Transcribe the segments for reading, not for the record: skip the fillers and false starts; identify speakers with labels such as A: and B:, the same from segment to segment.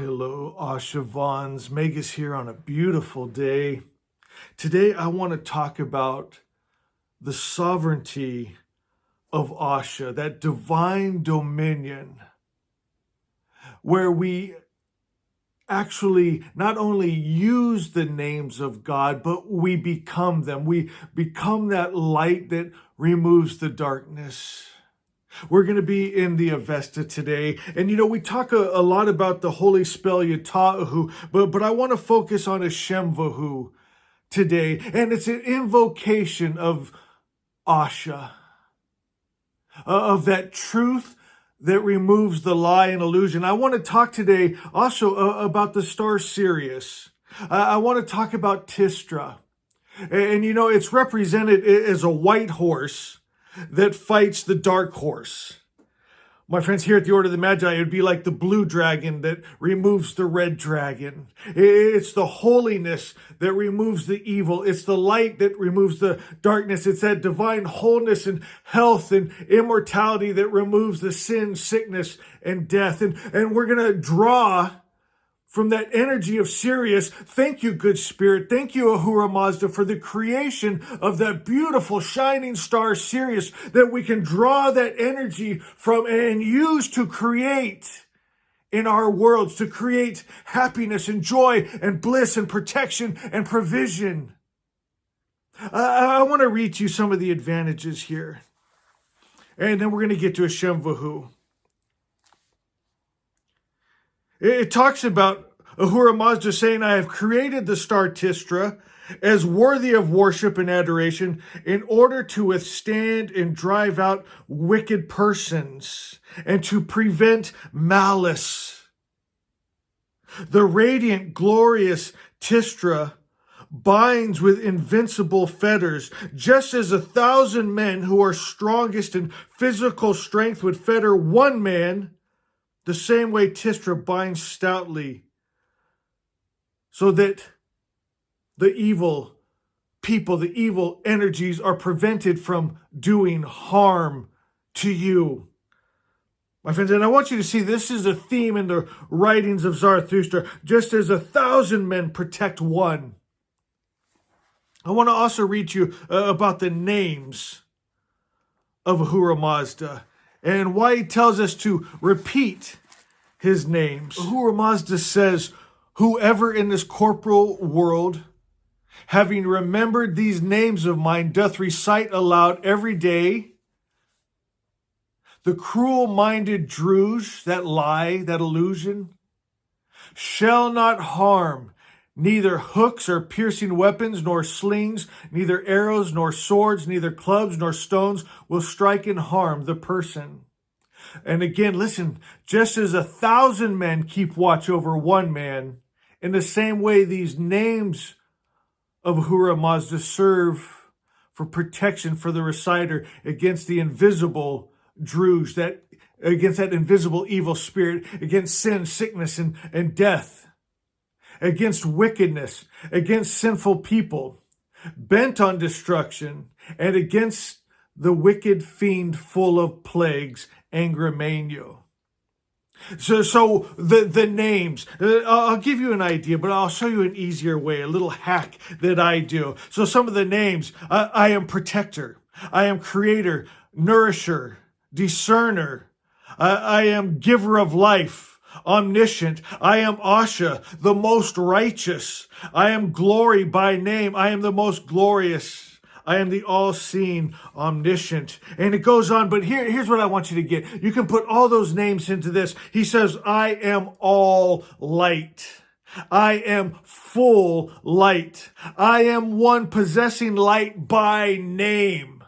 A: Hello, Ashavans. Magus here on a beautiful day. Today, I want to talk about the sovereignty of Asha, that divine dominion, where we actually not only use the names of God, but we become them. We become that light that removes the darkness. We're going to be in the Avesta today. And we talk a lot about the holy spell Yata'ahu, but I want to focus on Shemvahu today. And it's an invocation of Asha, of that truth that removes the lie and illusion. I want to talk today also about the star Sirius. I want to talk about Tistra. And it's represented as a white horse that fights the dark horse. My friends, here at the Order of the Magi, it would be like the blue dragon that removes the red dragon. It's the holiness that removes the evil. It's the light that removes the darkness. It's that divine wholeness and health and immortality that removes the sin, sickness, and death. And we're going to draw from that energy of Sirius. Thank you, good spirit. Thank you, Ahura Mazda, for the creation of that beautiful shining star Sirius, that we can draw that energy from and use to create in our worlds, to create happiness and joy and bliss and protection and provision. I want to read to you some of the advantages here. And then we're going to get to Shemvahu. It talks about Ahura Mazda saying, I have created the star Tistra as worthy of worship and adoration in order to withstand and drive out wicked persons and to prevent malice. The radiant, glorious Tistra binds with invincible fetters, just as 1,000 men who are strongest in physical strength would fetter one man. The same way Tistra binds stoutly so that the evil people, the evil energies are prevented from doing harm to you. My friends, and I want you to see this is a theme in the writings of Zarathustra, just as 1,000 men protect one. I want to also read to you about the names of Ahura Mazda and why he tells us to repeat his names. Ahura Mazda says, whoever in this corporal world, having remembered these names of mine, doth recite aloud every day, the cruel-minded druge, that lie, that illusion, shall not harm. Neither hooks or piercing weapons, nor slings, neither arrows, nor swords, neither clubs, nor stones will strike and harm the person. And again, listen, just as 1,000 men keep watch over one man, in the same way these names of Ahura Mazda serve for protection for the reciter against the invisible druge, against that invisible evil spirit, against sin, sickness, and death, against wickedness, against sinful people, bent on destruction, and against the wicked fiend full of plagues, Angrameno. So the names, I'll give you an idea, but I'll show you an easier way, a little hack that I do. So some of the names, I am protector, I am creator, nourisher, discerner, I am giver of life, omniscient. I am Asha, the most righteous. I am glory by name. I am the most glorious. I am the all-seeing, omniscient. And it goes on, but here's what I want you to get. You can put all those names into this. He says, I am all light. I am full light. I am one possessing light by name.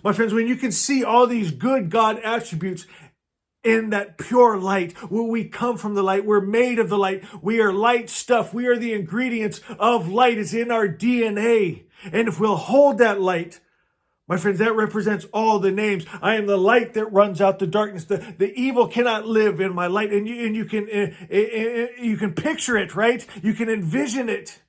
A: My friends, when you can see all these good God attributes in that pure light, where we come from the light, we're made of the light, we are light stuff, we are the ingredients of light, it's in our DNA. And if we'll hold that light, my friends, that represents all the names. I am the light that runs out the darkness. The evil cannot live in my light. And you can picture it, right? You can envision it.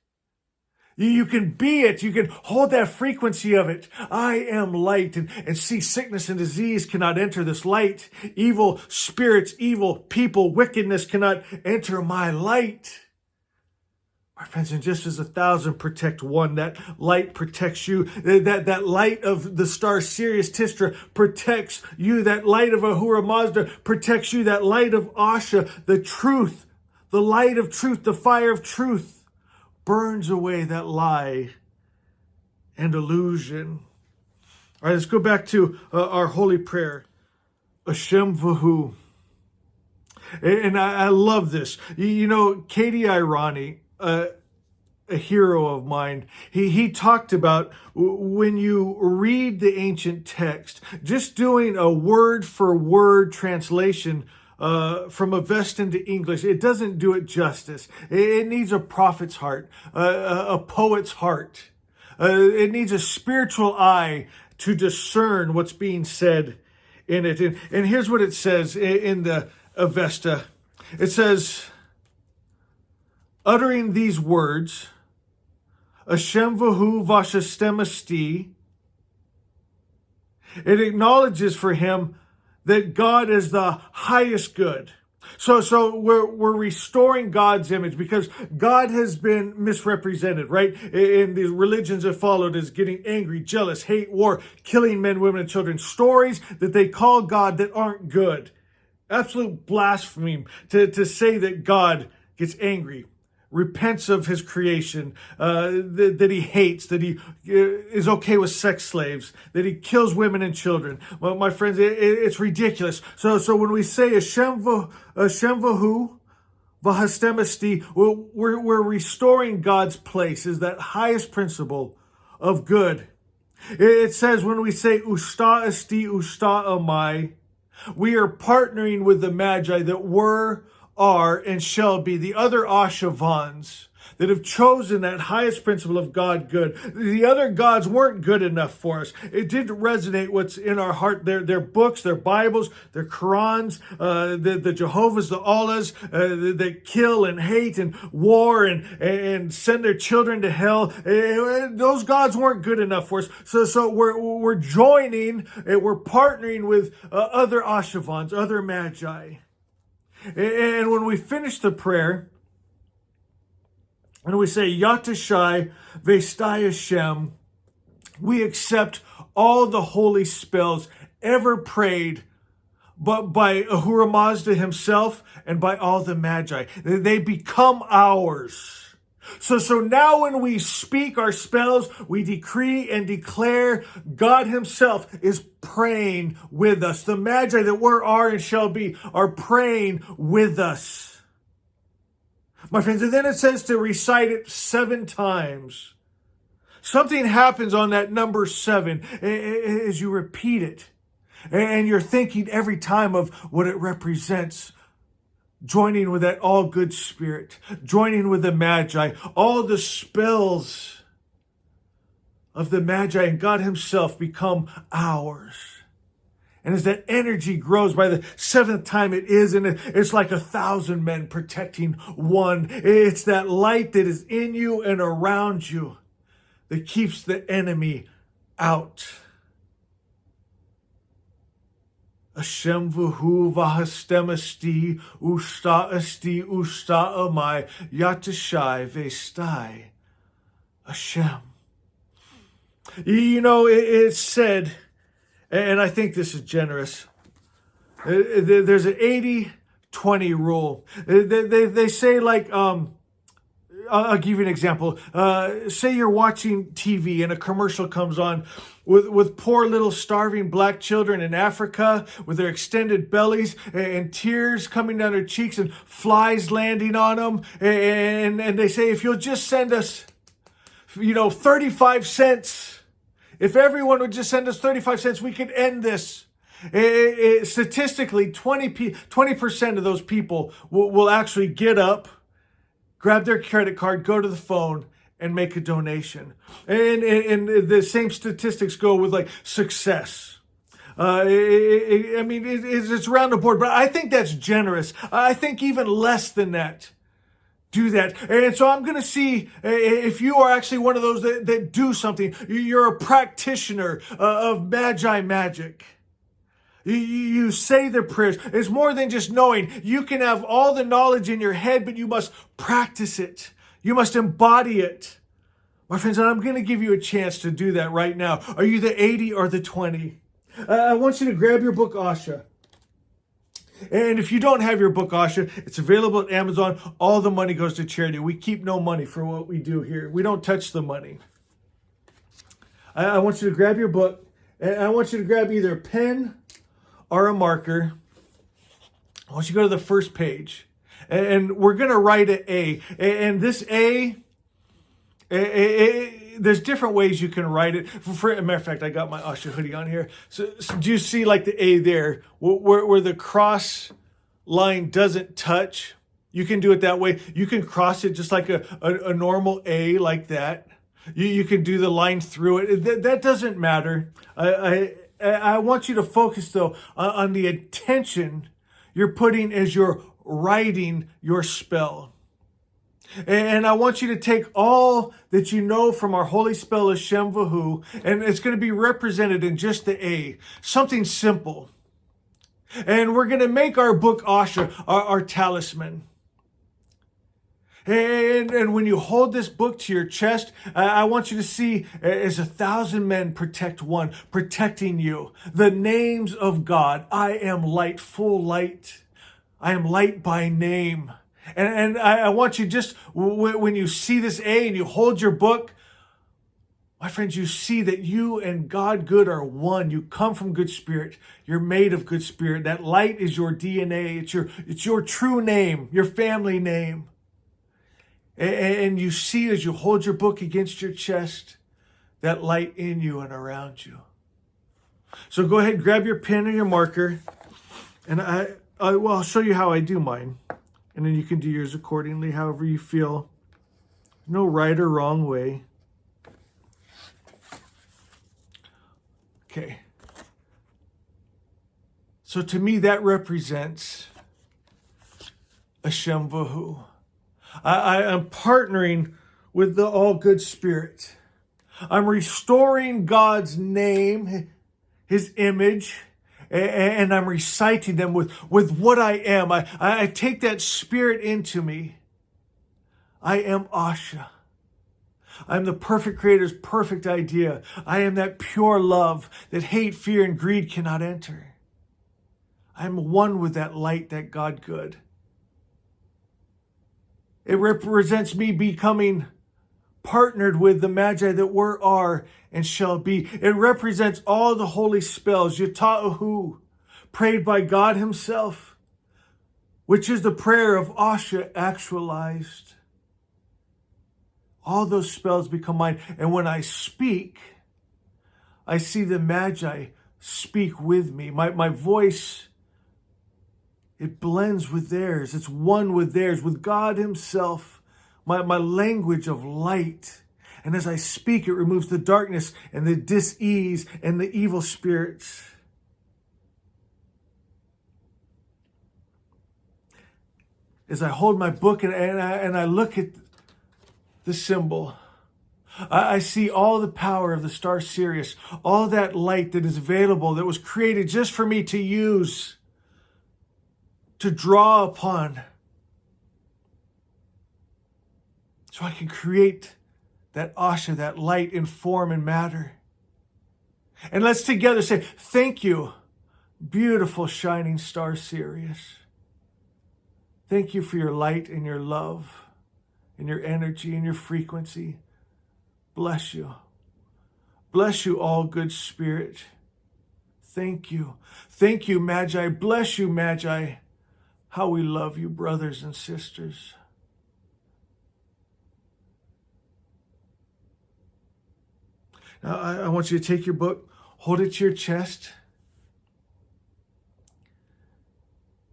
A: You can be it. You can hold that frequency of it. I am light. And see, sickness and disease cannot enter this light. Evil spirits, evil people, wickedness cannot enter my light. My friends, and just as 1,000 protect one, that light protects you. That light of the star Sirius Tistra protects you. That light of Ahura Mazda protects you. That light of Asha, the truth, the light of truth, the fire of truth, burns away that lie and illusion. All right, let's go back to our holy prayer. Hashem Vahu. And I love this. You know, Katie Irani, a hero of mine, he talked about when you read the ancient text, just doing a word for word translation from Avesta into English, it doesn't do it justice. It needs a prophet's heart, a poet's heart. It needs a spiritual eye to discern what's being said in it. And here's what it says in the Avesta. It says, uttering these words, Hashem Vahu Vashastemasti, it acknowledges for him that God is the highest good. So we're restoring God's image because God has been misrepresented, right? In the religions that followed as getting angry, jealous, hate, war, killing men, women, and children. Stories that they call God that aren't good. Absolute blasphemy to say that God gets angry, repents of his creation, that he hates, that he is okay with sex slaves, that he kills women and children. Well, my friends, it's ridiculous. So when we say Hashem Vahu Vahastemasti, we're restoring God's place as that highest principle of good. It says when we say Ushta Esti Ushta Amai, we are partnering with the Magi that were, are, and shall be, the other Ashavans that have chosen that highest principle of God good. The other gods weren't good enough for us. It didn't resonate what's in our heart. Their books, their Bibles, their Qurans, the Jehovah's, the Allahs that kill and hate and war and send their children to hell. Those gods weren't good enough for us. So we're joining, we're partnering with other Ashavans, other Magi. And when we finish the prayer, and we say, Yatashai Vestai Hashem, we accept all the holy spells ever prayed, but by Ahura Mazda himself and by all the Magi. They become ours. So now when we speak our spells, we decree and declare God himself is praying with us. The Magi that were, are, and shall be are praying with us. My friends, and then it says to recite it 7 times. Something happens on that number 7 as you repeat it. And you're thinking every time of what it represents. Joining with that all good spirit. Joining with the Magi. All the spells of the Magi and God himself become ours. And as that energy grows, by the 7th time it is, and it's like 1,000 men protecting one. It's that light that is in you and around you that keeps the enemy out. Hashem Vahu Vahastemasti Ushta Esti Ushta Amai Yatashai Vestai Hashem. You know, it's said, and I think this is generous, there's an 80-20 rule. They say, like, I'll give you an example. Say you're watching TV and a commercial comes on with poor little starving black children in Africa with their extended bellies and tears coming down their cheeks and flies landing on them. And they say, if you'll just send us, 35 cents, if everyone would just send us 35 cents, we could end this. Statistically, 20% of those people will actually get up, grab their credit card, go to the phone, and make a donation. And the same statistics go with, like, success. It's around the board, but I think that's generous. I think even less than that do that. And so I'm going to see if you are actually one of those that do something. You're a practitioner of Magi magic. You say the prayers. It's more than just knowing. You can have all the knowledge in your head, but you must practice it. You must embody it. My friends, and I'm going to give you a chance to do that right now. Are you the 80 or the 20? I want you to grab your book, Asha. And if you don't have your book, Asha, it's available at Amazon. All the money goes to charity. We keep no money for what we do here. We don't touch the money. I want you to grab your book, and I want you to grab either a pen or a marker. I want you to go to the first page. And we're going to write an A. And this A, there's different ways you can write it. For a matter of fact, I got my Asha hoodie on here. So do you see like the A there, where the cross line doesn't touch? You can do it that way. You can cross it just like a normal A like that. You can do the line through it. That doesn't matter. I want you to focus though on the attention you're putting as you're writing your spell. And I want you to take all that you know from our holy spell of Shem Vahu, and it's going to be represented in just the A, something simple. And we're going to make our book Asha our talisman. And when you hold this book to your chest, I want you to see as 1,000 men protect one, protecting you. The names of God. I am light, full light. I am light by name. And I want you just, when you see this A and you hold your book, my friends, you see that you and God good are one. You come from good spirit. You're made of good spirit. That light is your DNA. It's your true name, your family name. And you see as you hold your book against your chest, that light in you and around you. So go ahead, grab your pen and your marker. And I'll show you how I do mine. And then you can do yours accordingly, however you feel. No right or wrong way. Okay. So to me, that represents a Shem Vahu. I am partnering with the all good spirit. I'm restoring God's name, his image, and I'm reciting them with what I am. I take that spirit into me. I am Asha. I'm the perfect creator's perfect idea. I am that pure love that hate, fear, and greed cannot enter. I'm one with that light, that God good. It represents me becoming partnered with the Magi that were, are, and shall be. It represents all the holy spells, Yata'ahu, prayed by God himself, which is the prayer of Asha actualized. All those spells become mine. And when I speak, I see the Magi speak with me. My voice, it blends with theirs. It's one with theirs, with God himself, my language of light. And as I speak, it removes the darkness and the dis-ease and the evil spirits. As I hold my book and I look at the symbol, I see all the power of the star Sirius, all that light that is available, that was created just for me to use, to draw upon, so I can create that Asha, that light in form and matter. And let's together say, thank you, beautiful shining star Sirius. Thank you for your light and your love and your energy and your frequency. Bless you. Bless you, all good spirit. Thank you. Thank you, Magi. Bless you, Magi. How we love you, brothers and sisters. Now, I want you to take your book, hold it to your chest,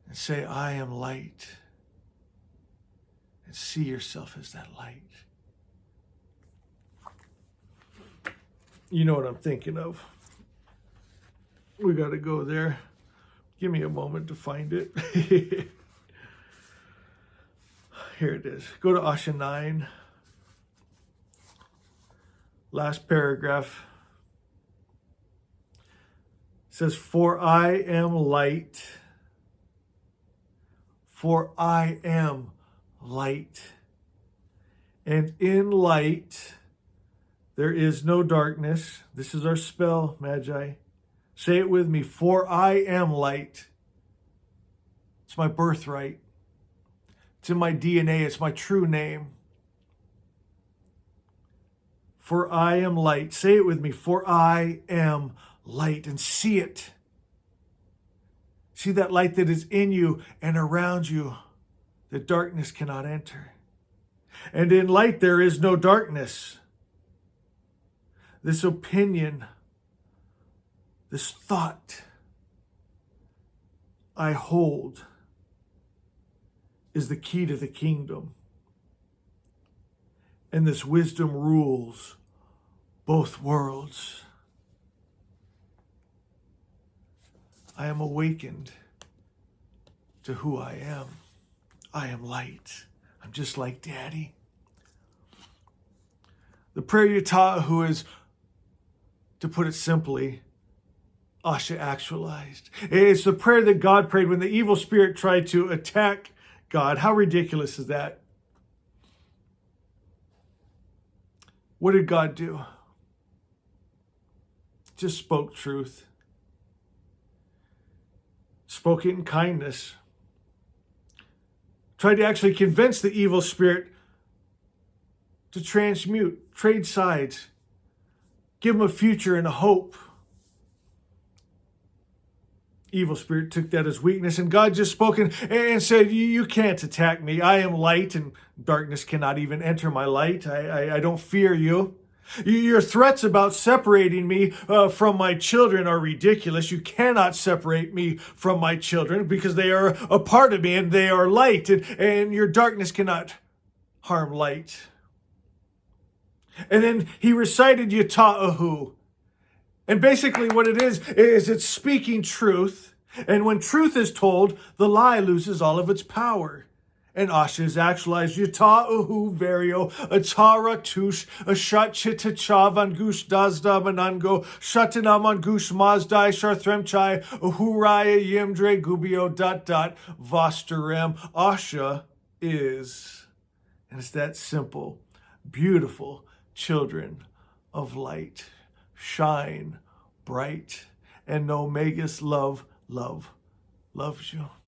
A: and say, I am light. And see yourself as that light. You know what I'm thinking of. We got to go there. Give me a moment to find it. Here it is. Go to Asha 9. Last paragraph. It says, for I am light. For I am light. And in light, there is no darkness. This is our spell, Magi. Say it with me. For I am light. It's my birthright. It's in my DNA. It's my true name. For I am light. Say it with me. For I am light. And see it. See that light that is in you and around you, that darkness cannot enter. And in light there is no darkness. This opinion, this thought I hold is the key to the kingdom. And this wisdom rules both worlds. I am awakened to who I am. I am light. I'm just like Daddy. The prayer Yatahu is, to put it simply, Asha actualized. It's the prayer that God prayed when the evil spirit tried to attack God. How ridiculous is that? What did God do? Just spoke truth. Spoke it in kindness. Tried to actually convince the evil spirit to transmute, trade sides, give him a future and a hope. Evil spirit took that as weakness, and God just spoke and said, you can't attack me. I am light, and darkness cannot even enter my light. I don't fear you. Your threats about separating me from my children are ridiculous. You cannot separate me from my children because they are a part of me and they are light, and your darkness cannot harm light. And then he recited Yata'ahu. And basically what it is it's speaking truth. And when truth is told, the lie loses all of its power. And Asha is actualized. Yata'ahu vario, atara tush, ashat chitacha vangush dazda manango, shatina mangush mazdai sharthremchai, ahuraya yimdre gubio ... vastarem. Asha is, and it's that simple, beautiful, children of light, shine bright, and know Magus loves you.